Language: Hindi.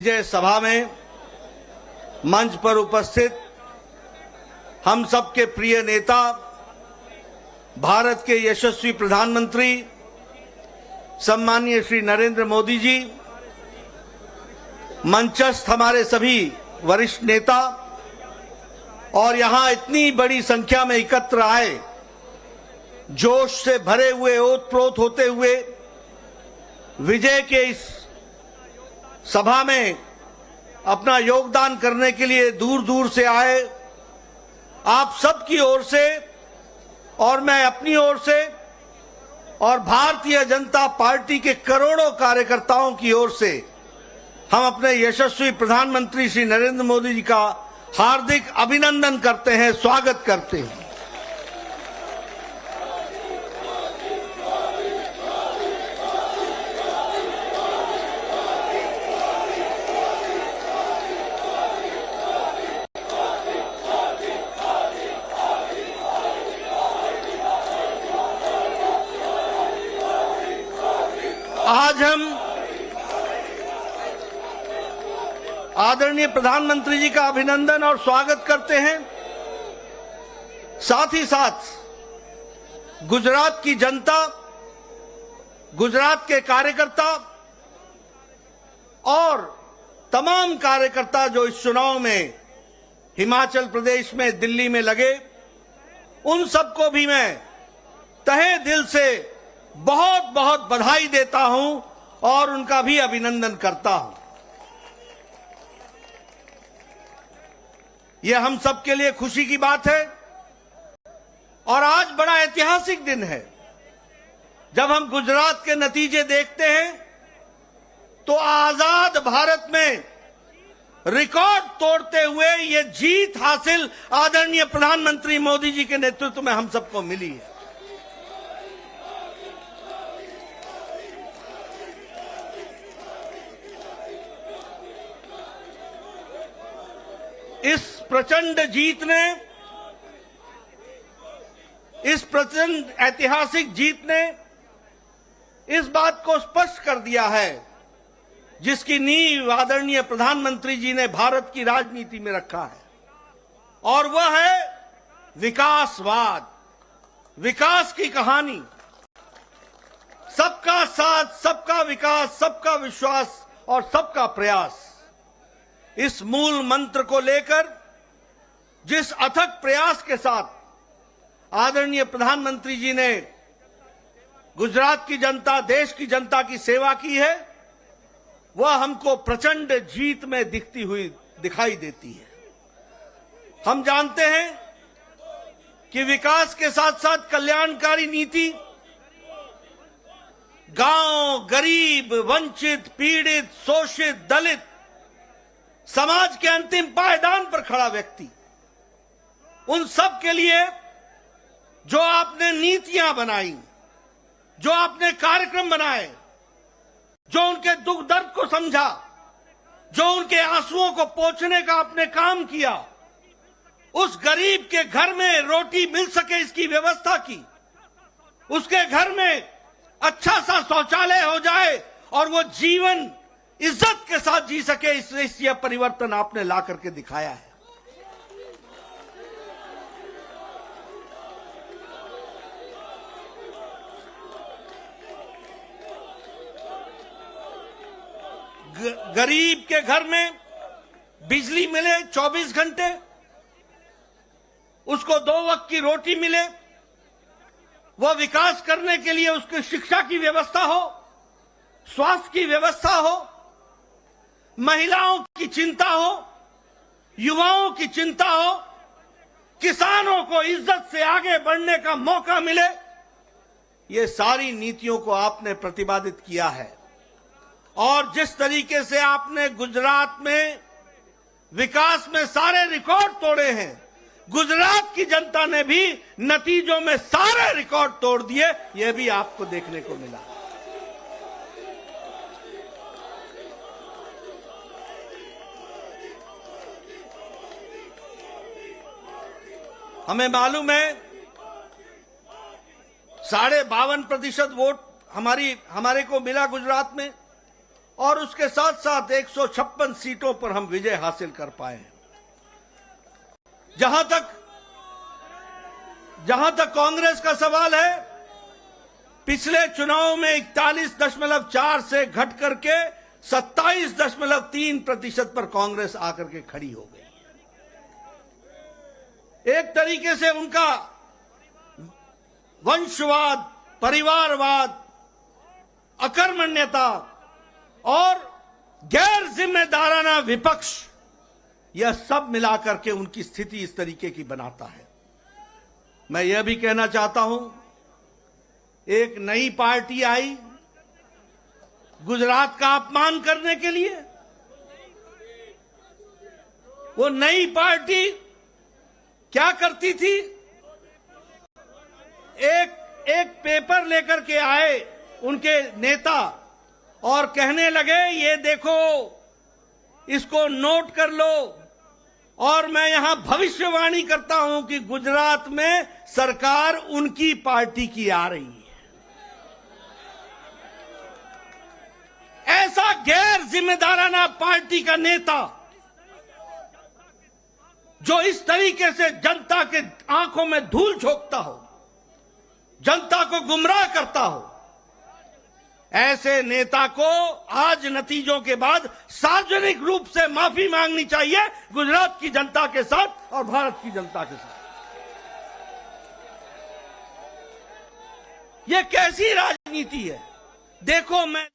विजय सभा में मंच पर उपस्थित हम सबके प्रिय नेता, भारत के यशस्वी प्रधानमंत्री सम्माननीय श्री नरेंद्र मोदी जी, मंचस्थ हमारे सभी वरिष्ठ नेता और यहां इतनी बड़ी संख्या में एकत्र आए, जोश से भरे हुए ओतप्रोत होते हुए विजय के इस सभा में अपना योगदान करने के लिए दूर दूर से आए, आप सबकी ओर से और मैं अपनी ओर से और भारतीय जनता पार्टी के करोड़ों कार्यकर्ताओं की ओर से हम अपने यशस्वी प्रधानमंत्री श्री नरेंद्र मोदी जी का हार्दिक अभिनंदन करते हैं, स्वागत करते हैं। आज हम आदरणीय प्रधानमंत्री जी का अभिनंदन और स्वागत करते हैं। साथ ही साथ गुजरात की जनता, गुजरात के कार्यकर्ता और तमाम कार्यकर्ता जो इस चुनाव में हिमाचल प्रदेश में, दिल्ली में लगे, उन सबको भी मैं तहे दिल से बहुत बहुत बधाई देता हूं और उनका भी अभिनंदन करता हूं। यह हम सबके लिए खुशी की बात है और आज बड़ा ऐतिहासिक दिन है। जब हम गुजरात के नतीजे देखते हैं तो आजाद भारत में रिकॉर्ड तोड़ते हुए ये जीत हासिल आदरणीय प्रधानमंत्री मोदी जी के नेतृत्व में हम सबको मिली है। इस प्रचंड ऐतिहासिक जीत ने इस बात को स्पष्ट कर दिया है जिसकी नींव आदरणीय प्रधानमंत्री जी ने भारत की राजनीति में रखा है, और वह है विकासवाद, विकास की कहानी। सबका साथ, सबका विकास, सबका विश्वास और सबका प्रयास, इस मूल मंत्र को लेकर जिस अथक प्रयास के साथ आदरणीय प्रधानमंत्री जी ने गुजरात की जनता, देश की जनता की सेवा की है, वह हमको प्रचंड जीत में दिखती हुई दिखाई देती है। हम जानते हैं कि विकास के साथ साथ कल्याणकारी नीति गांव, गरीब, वंचित, पीड़ित, शोषित, दलित, समाज के अंतिम पायदान पर खड़ा व्यक्ति, उन सब के लिए जो आपने नीतियां बनाई, जो आपने कार्यक्रम बनाए, जो उनके दुख दर्द को समझा, जो उनके आंसुओं को पोंछने का आपने काम किया, उस गरीब के घर में रोटी मिल सके इसकी व्यवस्था की, उसके घर में अच्छा सा शौचालय हो जाए और वो जीवन इज्जत के साथ जी सके, इस यह परिवर्तन आपने ला करके दिखाया है। गरीब के घर में बिजली मिले 24 घंटे, उसको 2 वक्त की रोटी मिले, वह विकास करने के लिए उसकी शिक्षा की व्यवस्था हो, स्वास्थ्य की व्यवस्था हो, महिलाओं की चिंता हो, युवाओं की चिंता हो, किसानों को इज्जत से आगे बढ़ने का मौका मिले, ये सारी नीतियों को आपने प्रतिपादित किया है। और जिस तरीके से आपने गुजरात में विकास में सारे रिकॉर्ड तोड़े हैं, गुजरात की जनता ने भी नतीजों में सारे रिकॉर्ड तोड़ दिए, यह भी आपको देखने को मिला। हमें मालूम है 52.5% वोट हमारे को मिला गुजरात में, और उसके साथ साथ 156 सीटों पर हम विजय हासिल कर पाए हैं। जहां तक कांग्रेस का सवाल है, पिछले चुनाव में 41.4 से घट करके 27.3% पर कांग्रेस आकर के खड़ी हो गई। एक तरीके से उनका वंशवाद, परिवारवाद, अकर्मण्यता और गैर जिम्मेदाराना विपक्ष, यह सब मिलाकर के उनकी स्थिति इस तरीके की बनाता है। मैं यह भी कहना चाहता हूं, एक नई पार्टी आई गुजरात का अपमान करने के लिए। वो नई पार्टी क्या करती थी? एक पेपर लेकर के आए उनके नेता और कहने लगे, ये देखो, इसको नोट कर लो, और मैं यहां भविष्यवाणी करता हूं कि गुजरात में सरकार उनकी पार्टी की आ रही है। ऐसा गैर जिम्मेदाराना पार्टी का नेता जो इस तरीके से जनता के आंखों में धूल झोंकता हो, जनता को गुमराह करता हो, ऐसे नेता को आज नतीजों के बाद सार्वजनिक रूप से माफी मांगनी चाहिए गुजरात की जनता के साथ और भारत की जनता के साथ। यह कैसी राजनीति है? देखो, मैं